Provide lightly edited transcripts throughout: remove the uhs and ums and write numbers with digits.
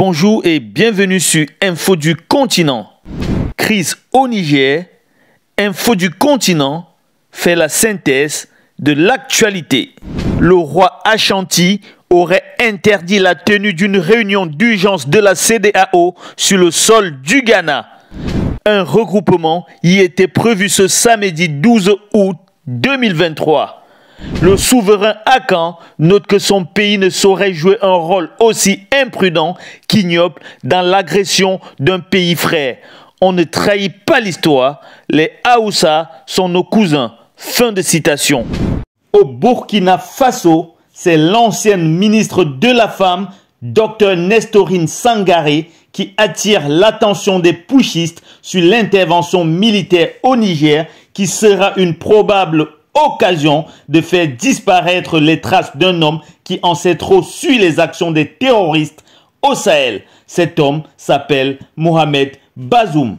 Bonjour et bienvenue sur Info du Continent. Crise au Niger, Info du Continent fait la synthèse de l'actualité. Le roi Ashanti aurait interdit la tenue d'une réunion d'urgence de la CEDEAO sur le sol du Ghana. Un regroupement y était prévu ce samedi 12 août 2023. Le souverain Akan note que son pays ne saurait jouer un rôle aussi imprudent qu'ignoble dans l'agression d'un pays frère. On ne trahit pas l'histoire, les Haoussa sont nos cousins. Fin de citation. Au Burkina Faso, c'est l'ancienne ministre de la Femme, Dr Nestorine Sangaré, qui attire l'attention des putschistes sur l'intervention militaire au Niger qui sera une probable occasion de faire disparaître les traces d'un homme qui en sait trop sur les actions des terroristes au Sahel. Cet homme s'appelle Mohamed Bazoum.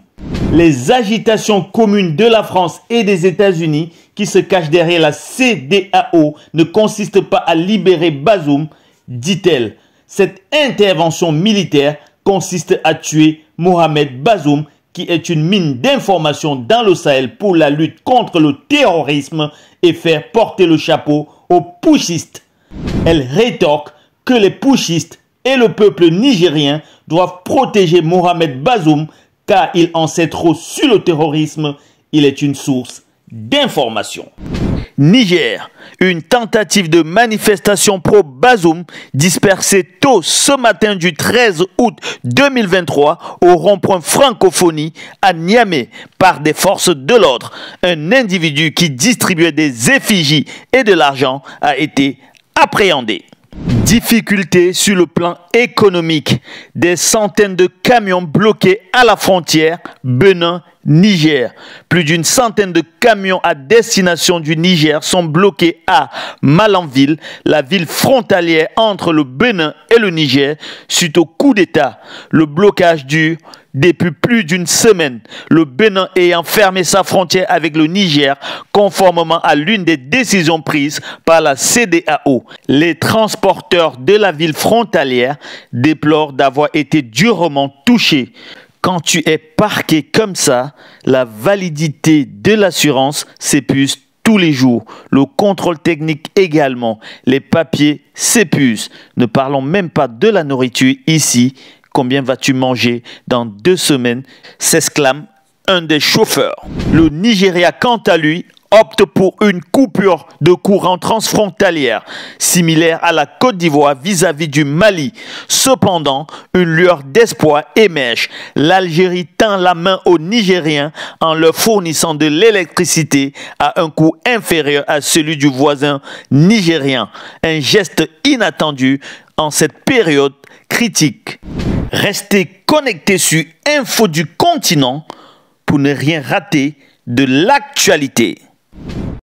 Les agitations communes de la France et des États-Unis qui se cachent derrière la CEDEAO ne consistent pas à libérer Bazoum, dit-elle. Cette intervention militaire consiste à tuer Mohamed Bazoum, qui est une mine d'informations dans le Sahel pour la lutte contre le terrorisme et faire porter le chapeau aux putschistes. Elle rétorque que les putschistes et le peuple nigérien doivent protéger Mohamed Bazoum car il en sait trop sur le terrorisme. Il est une source d'information. Niger, une tentative de manifestation pro-Bazoum dispersée tôt ce matin du 13 août 2023 au rond-point Francophonie à Niamey par des forces de l'ordre. Un individu qui distribuait des effigies et de l'argent a été appréhendé. Difficultés sur le plan économique. Des centaines de camions bloqués à la frontière Bénin-Niger. Plus d'une centaine de camions à destination du Niger sont bloqués à Malanville, la ville frontalière entre le Bénin et le Niger, suite au coup d'État. Le blocage dure depuis plus d'une semaine, le Bénin ayant fermé sa frontière avec le Niger conformément à l'une des décisions prises par la CEDEAO. Les transporteurs de la ville frontalière déplorent d'avoir été durement touchés. Quand tu es parqué comme ça, la validité de l'assurance s'épuise tous les jours. Le contrôle technique également. Les papiers s'épuisent. Ne parlons même pas de la nourriture ici. Combien vas-tu manger dans 2 semaines? S'exclame un des chauffeurs. Le Nigeria, quant à lui, opte pour une coupure de courant transfrontalière, similaire à la Côte d'Ivoire vis-à-vis du Mali. Cependant, une lueur d'espoir émerge. L'Algérie tend la main aux Nigériens en leur fournissant de l'électricité à un coût inférieur à celui du voisin nigérien. Un geste inattendu en cette période critique. Restez connectés sur Info du Continent pour ne rien rater de l'actualité.